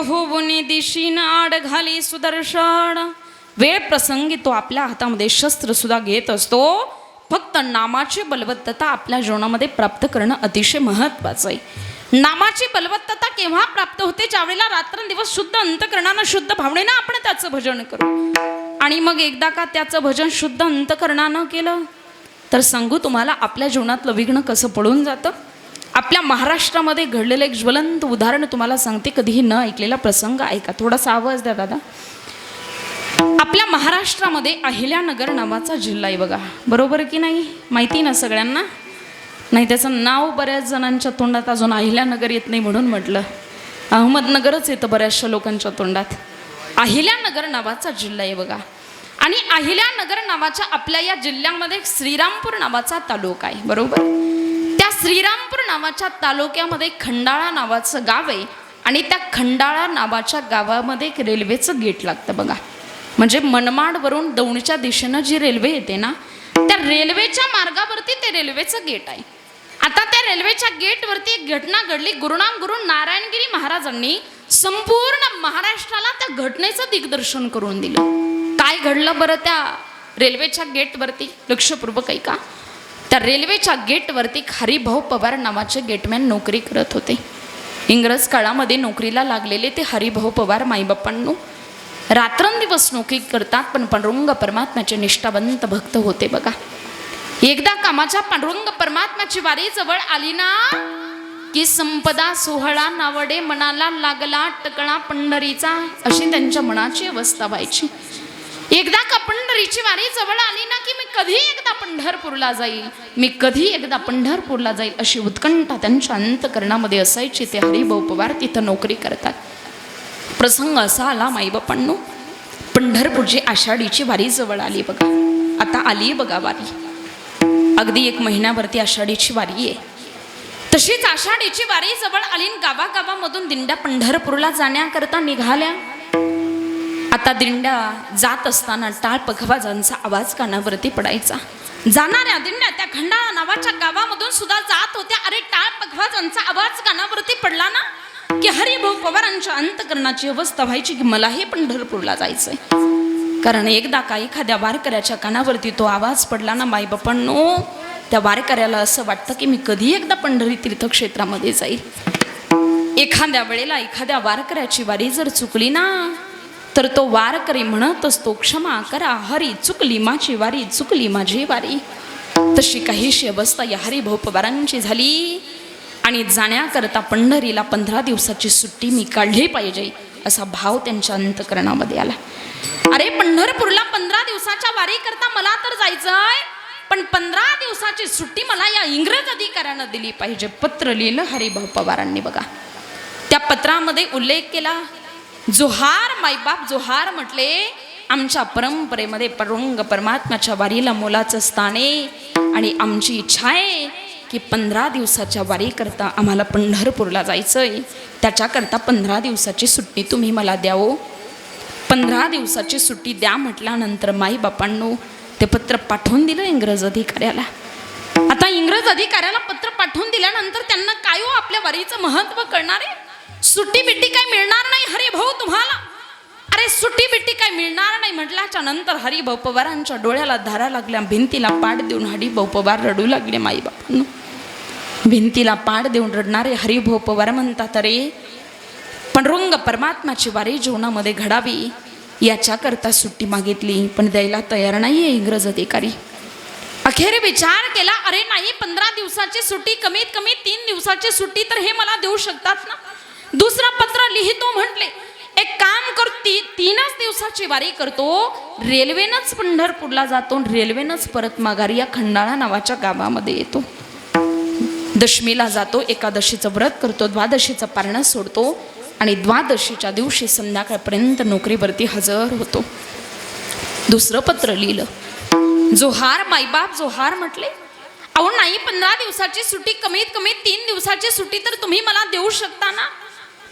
होऊन दिशीन आड घाली सुदर्शन. वेळ प्रसंगी तो आपल्या हातामध्ये शस्त्र सुद्धा घेत असतो. फक्त नामाची बलवत्तता आपल्या जीवनामध्ये प्राप्त करणं अतिशय महत्त्वाचं आहे. नामाची बलवत्तता केव्हा प्राप्त होते? ज्यावेळेला रात्रंदिवस शुद्ध अंतकरणानं शुद्ध भावनेनं आपण त्याचं भजन करू. आणि मग एकदा का त्याचं भजन शुद्ध अंतकरणानं केलं तर सांगू तुम्हाला आपल्या जीवनातलं विघ्न कसं पडून जातं. आपल्या महाराष्ट्रामध्ये घडलेलं एक ज्वलंत उदाहरण तुम्हाला सांगते. कधीही न ऐकलेला प्रसंग ऐका. थोडासा आवाज द्या दादा. आपल्या महाराष्ट्रामध्ये अहिल्यानगर नावाचा जिल्हा आहे बघा. बरोबर की नाही? माहिती ना सगळ्यांना? नाही, त्याचं नाव बऱ्याच जणांच्या तोंडात अजून अहिल्यानगर येत नाही म्हणून म्हटलं. अहमदनगरच येतं बऱ्याचशा लोकांच्या तोंडात. अहिल्यानगर नावाचा जिल्हा आहे बघा. आणि अहिल्यानगर नावाच्या आपल्या या जिल्ह्यामध्ये श्रीरामपूर नावाचा तालुका आहे. बरोबर? त्या श्रीरामपूर नावाच्या तालुक्यामध्ये खंडाळा नावाचं गाव आहे. आणि त्या खंडाळा नावाच्या गावामध्ये एक रेल्वेचं गेट लागतं बघा. म्हणजे मनमाडवरून दौंडच्या दिशेनं जी रेल्वे येते ना, त्या रेल्वेच्या मार्गावरती ते रेल्वेचं गेट आहे. आता त्या रेल्वेच्या गेटवरती एक घटना घडली. गुरुनाम गुरु नारायणगिरी महाराजांनी संपूर्ण महाराष्ट्राला त्या घटनेचं दिग्दर्शन करून दिलं. काय घडलं बरं त्या रेल्वेच्या गेटवरती? लक्षपूर्वक ऐका. त्या रेल्वेच्या गेटवरती हरिभाऊ पवार नावाचे गेटमॅन नोकरी करत होते. इंग्रज काळामध्ये नोकरीला लागलेले ते हरिभाऊ पवार माईबापांनो रात्रंदिवस नोकरी करतात, पण पांडुरंग परमात्म्याचे निष्ठावंत भक्त होते बघा. एकदा कामाच्या पांडुरंग परमात्म्याची वारी जवळ आली ना की संपदा सोहळा नावडे मनाला लागला टकळा पंढरीचा, अशी त्यांच्या मनाची अवस्था व्हायची. एकदा का पंढरीची वारी जवळ आली ना की मी कधी एकदा पंढरपूरला जाईल, मी कधी एकदा पंढरपूरला जाईल, अशी उत्कंठा त्यांच्या अंतकरणामध्ये असायची. ते हरिभाऊ पवार तिथं नोकरी करतात. प्रसंग असा आला माईबापांनो, पंढरपूरची आषाढीची वारी जवळ आली बघा. आता आली बघा वारी. अगदी 1 महिन्यावरती आषाढीची वारी आहे. तशीच आषाढीची वारी जवळ आली. गावागावामधून दिंड्या पंढरपूरला जाण्याकरता निघाल्या. आता दिंड्या जात असताना टाळ पखवाजांचा आवाज कानावरती पडायचा. जाणाऱ्या दिंड्या त्या खंडाळा नावाच्या गावामधून सुद्धा जात होत्या. अरे टाळ पखवाजांचा आवाज कानावरती पडला ना की हरिभाऊ पवारांच्या अंतकरणाची अवस्था व्हायची की मलाही पंढरपूरला जायचंय. कारण एकदा का एखाद्या वारकऱ्याच्या कानावरती तो आवाज पडला ना माईबापांनो, त्या वारकऱ्याला असं वाटतं की मी कधी एकदा पंढरी तीर्थक्षेत्रामध्ये जाईल. एखाद्या वेळेला एखाद्या वारकऱ्याची वारी जर चुकली ना तर तो वारकरी म्हणत असतो, क्षमा करा हरी, चुकली माझी वारी, चुकली माझी वारी. तशी काहीशी अवस्था या हरिभाऊ पवारांची झाली. आणि जाण्याकरता पंढरीला 15 दिवसाची सुट्टी मी काढली पाहिजे असा भाव त्यांच्या अंतकरणामध्ये आला. अरे पंढरपूरला 15 दिवसाच्या वारी करता मला तर जायचंय, पण 15 दिवसाची सुट्टी मला या इंग्रज अधिकाऱ्यानं दिली पाहिजे. पत्र लिहिलं हरिभाऊ पवारांनी बघा. त्या पत्रामध्ये उल्लेख केला, जोहार मायबाप जोहार म्हटले. आमच्या परंपरेमध्ये पांडुरंग परमात्म्याच्या वारीला मोलाचं स्थान आहे आणि आमची इच्छा आहे की 15 दिवसाच्या वारी करता आम्हाला पंढरपूरला जायचंय. त्याच्याकरता 15 दिवसाची सुट्टी तुम्ही मला द्यावं. 15 दिवसाची सुट्टी द्या म्हटल्यानंतर माईबापांनो ते पत्र पाठवून दिलं इंग्रज अधिकाऱ्याला. आता इंग्रज अधिकाऱ्याला पत्र पाठवून दिल्यानंतर त्यांना काय हो आपल्या वारीचं महत्त्व कळणार आहे. सुट्टी बिट्टी काय मिळणार नाही हरिभाऊ तुम्हाला. अरे सुट्टी बिट्टी काय मिळणार नाही म्हटल्याच्या नंतर हरिभाऊ पवारांच्या डोळ्याला धारा लागल्या. भिंतीला पाड देऊन हरिभाऊ पवार रडू लागले माईबापांनो. भिंतीला पाड देऊन रडणारे हरिभाऊ पवार म्हणतात, अरे पांडुरंग परमात्म्याची वारी जीवनामध्ये घडावी याच्याकरता सुट्टी मागितली, पण द्यायला तयार नाहीये इंग्रज अधिकारी. अखेर विचार केला, अरे नाही 15 दिवसाची सुट्टी, कमीत कमी 3 दिवसाची सुट्टी तर हे मला देऊ शकतात ना. दुसरं पत्र लिहितो म्हटले, एक काम करतो 3च दिवसाची वारी करतो, रेल्वेनंच पंढरपूरला जातो, रेल्वेनंच परत माघारी या खंडाळा नावाच्या गावामध्ये येतो. दशमीला जातो, एकादशीचं व्रत करतो, द्वादशीचं पारणं सोडतो आणि द्वादशीच्या दिवशी संध्याकाळपर्यंत नोकरीवरती हजर होतो. दुसरं पत्र लिहिलं, जोहार माईबाप जोहार म्हटले. अहो नाही 15 दिवसाची सुट्टी, कमीत कमी 3 दिवसाची सुट्टी तर तुम्ही मला देऊ शकता ना.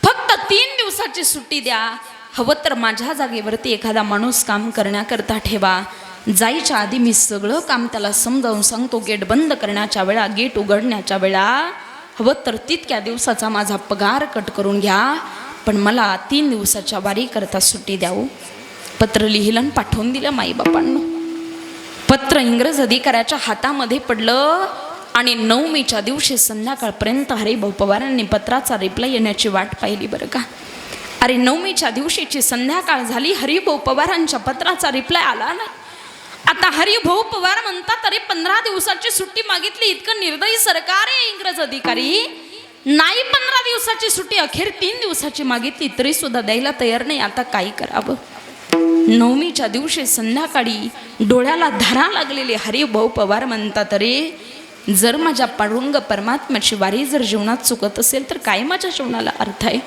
फक्त 3 दिवसाची सुट्टी द्या. हवं तर माझ्या जागेवरती एखादा माणूस काम करण्याकरता ठेवा. जायच्या आधी मी सगळं काम त्याला समजावून सांगतो. गेट बंद करण्याच्या वेळा, गेट उघडण्याच्या वेळा हवं तर तितक्या दिवसाचा माझा पगार कट करून घ्या, पण मला 3 दिवसाच्या वारी करता सुट्टी द्यावं. पत्र लिहिलं आणि पाठवून दिलं माईबापांना. पत्र इंग्रज अधिकाऱ्याच्या हातामध्ये पडलं आणि 9मीच्या दिवशी संध्याकाळपर्यंत हरिभाऊ पवारांनी पत्राचा रिप्लाय येण्याची वाट पाहिली बरं का. अरे 9मीच्या दिवशीची संध्याकाळ झाली, हरिभाऊ पवारांच्या पत्राचा रिप्लाय आला नाही. आता हरिभाऊ पवार म्हणतात अरे 15 दिवसाची सुट्टी मागितली, इतकं निर्दयी सरकार आहे इंग्रज अधिकारी. नाही 15 दिवसाची सुट्टी, अखेर 3 दिवसाची मागितली तरी सुद्धा द्यायला तयार नाही. आता काय करावं. 9मीच्या दिवशी संध्याकाळी डोळ्याला धरा लागलेले हरिभाऊ पवार म्हणतात अरे जर माझ्या पांडुरंग परमात्म्याची वारी जर जीवनात चुकत असेल तर काय माझ्या जीवनाला अर्थ आहे.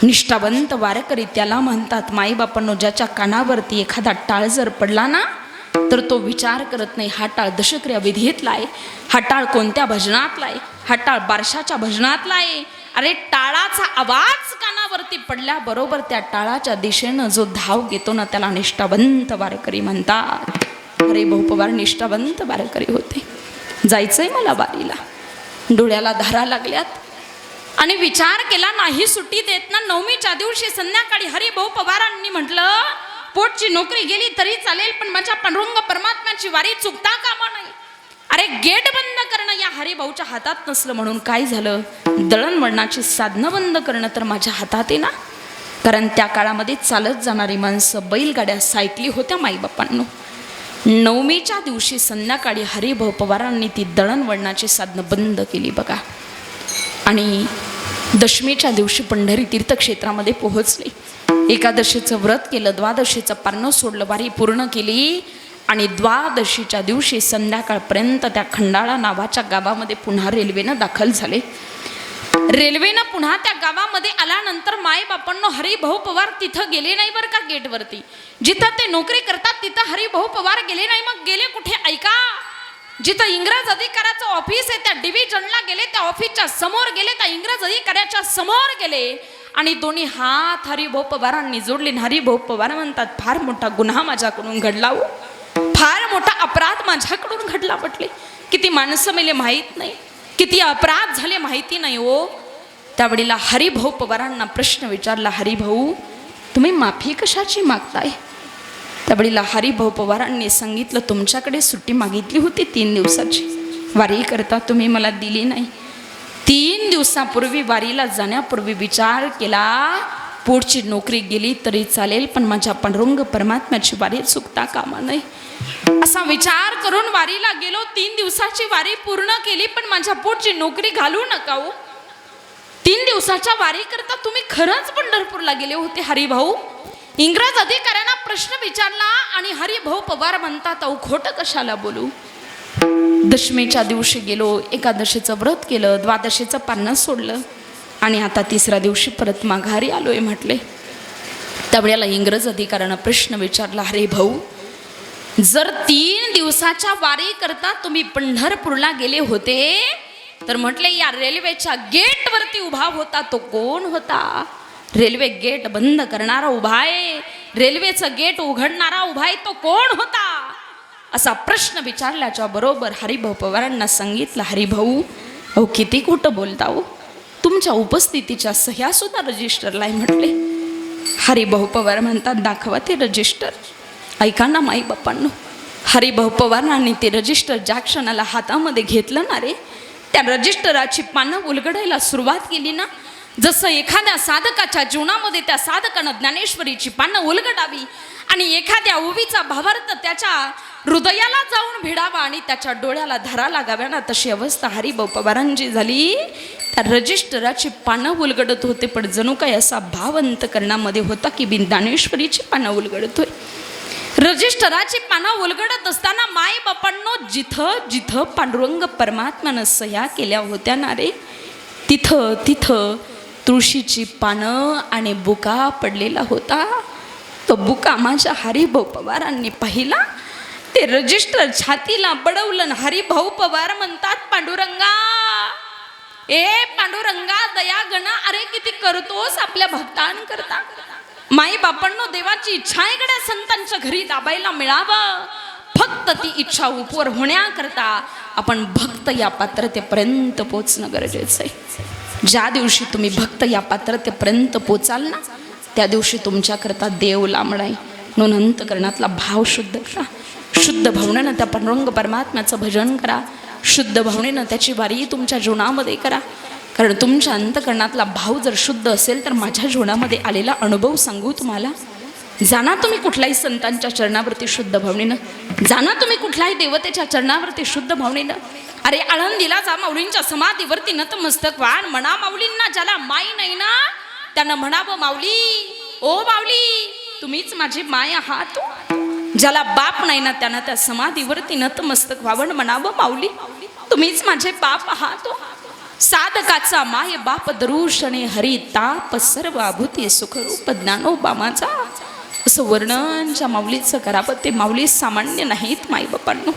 निष्ठावंत वारकरी त्याला म्हणतात माईबापांनो ज्याच्या कानावरती एखादा टाळ जर पडला ना तर तो विचार करत नाही हा टाळ दशक्रिया विधीतला आहे, हा टाळ कोणत्या भजनातला आहे, हा टाळ बारशाच्या भजनातला आहे. अरे टाळाचा आवाज कानावरती पडल्याबरोबर त्या टाळाच्या दिशेनं जो धाव घेतो ना त्याला निष्ठावंत वारकरी म्हणतात. हरिभाऊ पवार निष्ठावंत वारकरी होते. जायचंय मला वारीला, डोळ्याला धारा लागल्यात आणि विचार केला नाही सुट्टी देत ना. 9मीच्या दिवशी संध्याकाळी हरिभाऊ पवारांनी म्हटलं पोटची नोकरी गेली तरी चालेल पण माझ्या पांडुरंग परमात्म्याची वारी चुकता कामा नाही. अरे गेट बंद करणं या हरिभाऊच्या हातात नसलं म्हणून काय झालं, दळणवळणाची साधनं बंद करणं तर माझ्या हातात आहे ना. कारण त्या काळामध्ये चालत जाणारी माणसं बैलगाड्या सायकली होत्या माईबापांनो. 9मीच्या दिवशी संध्याकाळी हरिभाऊ पवारांनी ती दळणवळणाची साधनं बंद केली बघा. आणि 10मीच्या दिवशी पंढरी तीर्थक्षेत्रामध्ये पोहोचले. एकादशीचं व्रत केलं, द्वादशीचं पारणं सोडलं, वारी पूर्ण केली आणि द्वादशीच्या दिवशी संध्याकाळपर्यंत त्या खंडाळा नावाच्या गावामध्ये पुन्हा रेल्वेनं दाखल झाले. रेल्वेनं पुन्हा त्या गावामध्ये आल्यानंतर मायबापांनो हरिभाऊ पवार तिथं गेले नाही बरं का. गेटवरती जिथं ते नोकरी करतात तिथं हरिभाऊ पवार गेले नाही. मग गेले कुठे ऐका, जिथं इंग्रज अधिकाऱ्याचं ऑफिस आहे त्या डिव्हिजनला गेले, त्या ऑफिसच्या समोर गेले, त्या इंग्रज अधिकाऱ्याच्या समोर गेले आणि दोन्ही हात हरिभाऊ पवारांनी जोडले. हरिभाऊ पवार म्हणतात फार मोठा गुन्हा माझ्याकडून घडला हो, फार मोठा अपराध माझ्याकडून घडला म्हटले. किती माणसं मेले माहीत नाही, किती अपराध झाले माहिती नाही हो. त्यावेळेला हरिभाऊ पवारांना प्रश्न विचारला, हरिभाऊ तुम्ही माफी कशाची मागताय. त्यावेळेला हरिभाऊ पवारांनी सांगितलं तुमच्याकडे सुट्टी मागितली होती 3 दिवसाची, वारी करता तुम्ही मला दिली नाही. 3 दिवसापूर्वी वारीला जाण्यापूर्वी विचार केला पुढची नोकरी गेली तरी चालेल पण माझ्या पांडुरंग परमात्म्याची वारी चुकता कामा नाही. असा विचार करून वारीला गेलो. 3 दिवसाची वारी पूर्ण केली पण माझ्या पुढची नोकरी घालू नका हो. 3 दिवसाच्या वारी करता तुम्ही खरंच पंढरपूरला गेले होते हरिभाऊ. इंग्रज अधिकाऱ्यांना प्रश्न विचारला आणि हरिभाऊ पवार म्हणतात अहो खोटं कशाला बोलू. 10मीच्या दिवशी गेलो, एकादशीचं व्रत केलं, द्वादशीचं पारणं सोडलं आणि आता 3ऱ्या दिवशी परत माघारी आलोय म्हटले. त्यावेळेला इंग्रज अधिकाऱ्यानं प्रश्न विचारला, हरिभाऊ जर 3 दिवसाच्या वारी करता तुम्ही पंढरपूरला गेले होते तर म्हटले या रेल्वेच्या गेटवरती उभा होता तो कोण होता. रेल्वे गेट बंद करणारा उभा आहे, रेल्वेचं गेट उघडणारा उभा आहे, तो कोण होता. असा प्रश्न विचारल्याच्या बरोबर हरिभाऊ पवारांना सांगितलं, हरिभाऊ अहो किती खोटं बोलता हो, तुमच्या उपस्थितीच्या सह्या सुद्धा रजिस्टरला आहे म्हटले. हरिभाऊ पवार म्हणतात दाखवा ते रजिस्टर. ऐका ना माई बाप्पांनो, हरिभाऊ पवारांनी ते रजिस्टर ज्या क्षणाला हातामध्ये घेतलं ना रे, त्या रजिस्टराची पानं उलगडायला सुरुवात केली ना, जसं एखाद्या साधकाच्या जीवनामध्ये त्या साधकानं ज्ञानेश्वरीची पानं उलगडावी आणि एखाद्या ओवीचा भावार्थ त्याच्या हृदयाला जाऊन भिडावा आणि त्याच्या डोळ्याला धरा लागाव्या ना, तशी अवस्था हरिभाऊ पवारांची झाली. त्या रजिस्टराची पानं उलगडत होते पण जणू काही असा भाव अंतकरणामध्ये होता की बिन ज्ञानेश्वरीची पानं उलगडतोय. रजिस्टराची पानं उलगडत असताना माय बापांनो जिथं जिथं पांडुरंग परमात्म्यानं सह्या केल्या होत्या ना रे, तिथं तिथं तुळशीची पानं आणि बुका पडलेला होता. तो बुका माझ्या हरिभाऊ पवारांनी पाहिला. ते रजिस्टर छातीला बडवलं. हरिभाऊ पवार म्हणतात पांडुरंगा, ए पांडुरंगा दया गणा, अरे किती करतोस आपल्या भक्तांकरता. माई बापांनो देवाची इच्छा आहे गड्या संतांच्या घरी दाबायला मिळावं. फक्त ती इच्छा उपवर होण्याकरता आपण भक्त या पात्रतेपर्यंत पोचणं गरजेचं आहे. ज्या दिवशी तुम्ही भक्त या पात्रतेपर्यंत पोचाल ना, त्या दिवशी तुमच्याकरता देव लांबणार आहे. म्हणून अंतकरणातला भाव शुद्ध करा. शुद्ध भावनेनं त्या पांडुरंग परमात्म्याचं भजन करा. शुद्ध भावनेनं त्याची वारी तुमच्या जीवनामध्ये करा. कारण तुमच्या अंतकरणातला भाव जर शुद्ध असेल तर माझ्या जीवनामध्ये आलेला अनुभव सांगू तुम्हाला. जाना तुम्ही कुठल्याही संतांच्या चरणावरती शुद्ध भावनेनं, जाना तुम्ही कुठल्याही देवतेच्या चरणावरती शुद्ध भावनेनं. अरे आळंदीला जा, माऊलींच्या समाधीवरती नतमस्तक वाण म्हणा. माऊलींना ज्याला माई नाही ना त्यानं म्हणावं माऊली, ओ माऊली तुम्हीच माझी माय आहात. ज्याला बाप नाही ना त्यानं त्या समाधीवरती नतमस्तक व्हावं, म्हणावं माऊली तुम्हीच माझे बाप आहात. साधकाचा माय बाप दरुषणे हरी ताप सर्व आभूती सुखरूप ज्ञानोबा माझा. असं वर्णनच्या माऊलीचं करावं. ते माऊली सामान्य नाहीत माई बापांनो.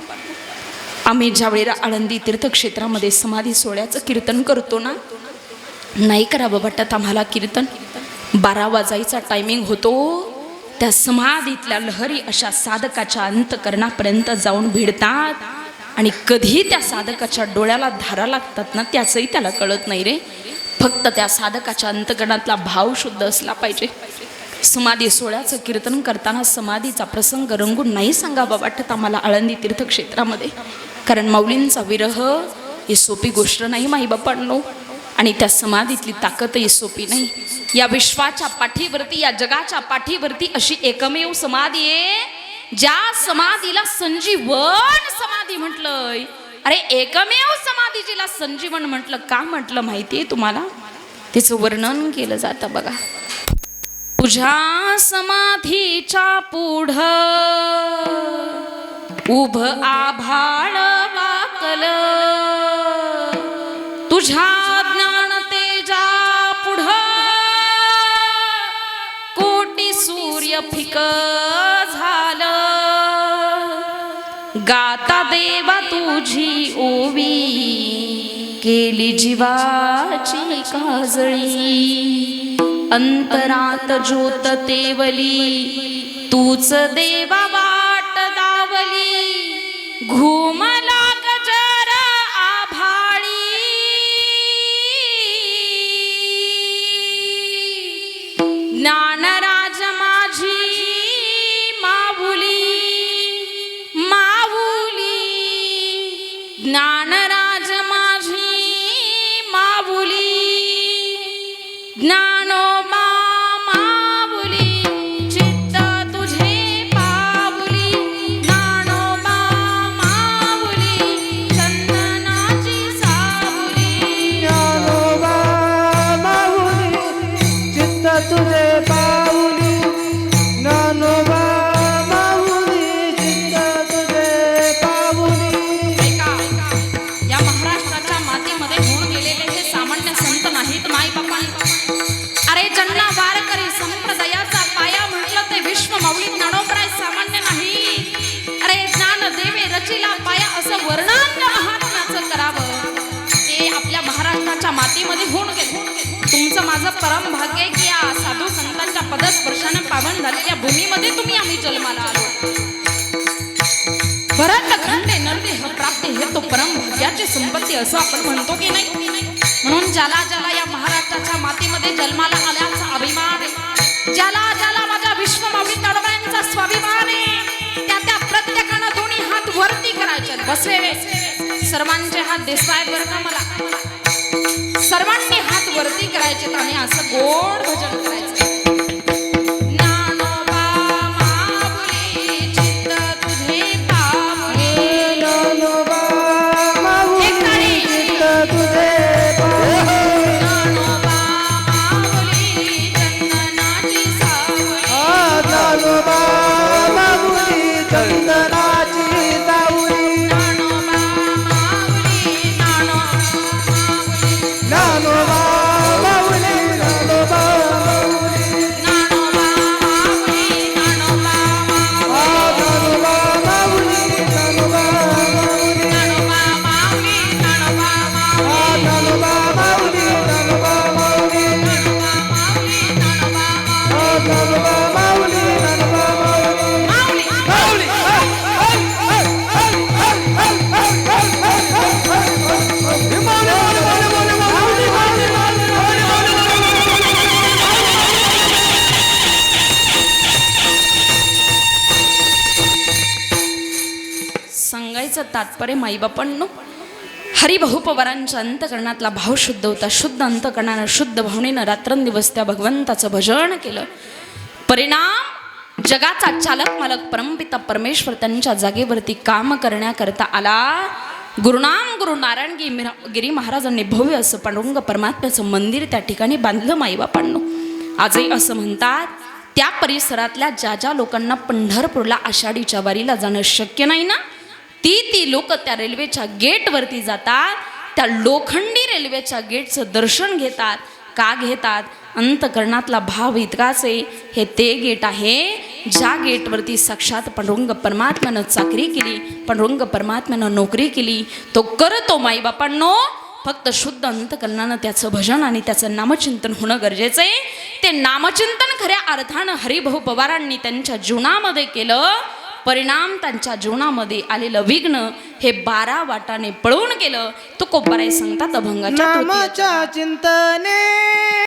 आम्ही ज्या वेळेला आळंदी तीर्थक्षेत्रामध्ये समाधी सोहळ्याचं कीर्तन करतो ना, नाही करावं वाटत आम्हाला कीर्तन. 12 वाजायचा टायमिंग होतो. त्या समाधीतल्या लहरी अशा साधकाच्या अंतकरणापर्यंत जाऊन भिडतात आणि कधी त्या साधकाच्या डोळ्याला धारा लागतात ना, त्याचंही त्याला कळत नाही रे. फक्त त्या साधकाच्या अंतकरणातला भाव शुद्ध असला पाहिजे. समाधी सोहळ्याचं कीर्तन करताना समाधीचा प्रसंग रंगून नाही सांगावा वाटत आम्हाला आळंदी तीर्थक्षेत्रामध्ये. कारण माऊलींचा विरह ही सोपी गोष्ट नाही माई बापांनो. आणि त्या समाधीतली ताकदही सोपी नाही. या विश्वाच्या पाठीवरती, या जगाच्या पाठीवरती अशी एकमेव समाधी आहे ज्या समाधीला संजीवन समाधी म्हटलंय. अरे एकमेव समाधी जिला संजीवन म्हटलं. का म्हटलं माहितीये तुम्हाला? तिचं वर्णन केलं जातं बघा. तुझ्या समाधीच्या पुढं उभ आभाळ वाकल, तुझ्या ज्ञान तेजा पुढं कोटी सूर्य फिक झालं. गाता देवा तुझी ओवी केली जीवाची काजळी. अंतरात ज्योत तेवली तूच देवा वाट दावली. घुमला गजर आभाळी ज्ञानराज माझी माऊली. माऊली ज्ञानराज माझी माऊली. ज्ञानोबा माऊली चित्त तुझे पाऊली. ज्ञानोबा माऊली चंदनाची सावली. ज्ञानोबा माऊली चित्त तुझे पाऊली. ज्ञानोबा माऊली चित्त तुझे पाऊली. ऐका, या महाराष्ट्राच्या मातीमध्ये होऊन गेलेले हे सामान्य संत नाहीत माई बापांनी. अरे ज्यांना वारकरी संप्रदायाचा पाया म्हटलं ते विश्व माऊली ज्ञानोबराय सामान्य नाही. अरे ज्ञानदेवे रचिला पाया असं वर्णन महात्म्याचं करावं ते आपल्या महाराष्ट्राच्या मातीमध्ये होऊन गेले. तुमचं माझं परम भाग्य आहे की या साधू संतांच्या पदस्पर्शाने पावन झालेल्या भूमीमध्ये तुम्ही आम्ही जन्माला आलो. भरत खंडे नरदेह प्राप्ती हे तो परम भाग्याची संपत्ती असं आपण म्हणतो की नाही. म्हणून ज्याला ज्याला या महाराष्ट्राच्या मातीमध्ये जन्माला आल्याचा अभिमान आहे, ज्याला ज्याला माझ्या विश्व माऊली ज्ञानोबांचा स्वाभिमान आहे, त्या त्या प्रत्येकानं दोन्ही हात वरती करायचे. बसलेले सर्वांचे हात दिसतायत बरं का मला. सर्वांनी हात वरती करायचे आणि असं गोड भजन करायचं. ज्ञानोबा माऊली चित्त तुझे पावली. ज्ञानोबा माऊली चित्त तुझे ज्ञानोबा माऊली चंदनाची सावली. ज्ञानोबा माऊली चंदनाची सावली. ज्ञानोबा माऊली ज्ञानोबा माऊली ज्ञानोबा माऊली म्हणायचं तात्पर्य माईबापांनो, हरिभाऊ पवारांच्या अंतकरणातला भाव शुद्ध होता. शुद्ध अंतकरणानं शुद्ध भावनेनं रात्रंदिवस त्या भगवंताचं भजन केलं. परिणाम जगाचा चालक मालक परमपिता परमेश्वर त्यांच्या जागेवरती काम करण्याकरता आला. गुरुनाम गुरु नारायण गिरी महाराजांनी भव्य असं पांडुरंग परमात्म्याचं मंदिर त्या ठिकाणी बांधलं माईबापांनो. आजही असं म्हणतात, त्या परिसरातल्या ज्या लोकांना पंढरपूरला आषाढीच्या वारीला जाणं शक्य नाही ना, ती लोक त्या रेल्वेच्या गेटवरती जातात. त्या लोखंडी रेल्वेच्या गेटचं दर्शन घेतात. का घेतात? अंतकरणातला भाव इतकाच आहे. हे ते गेट आहे ज्या गेटवरती साक्षात पांडुरंग परमात्म्यानं चाकरी केली, पांडुरंग परमात्म्यानं नोकरी केली. तो करतो माईबापांनो. फक्त शुद्ध अंतकरणानं त्याचं भजन आणि त्याचं नामचिंतन होणं गरजेचं आहे. ते नामचिंतन खऱ्या अर्थानं हरिभाऊ पवारांनी त्यांच्या जीवनामध्ये केलं. परिणाम त्यांच्या जीवनामध्ये आलेलं विघ्न हे 12 वाटाने पळून गेलं. तुकोबाराय सांगतात अभंगाच्या नामाच्या चिंतने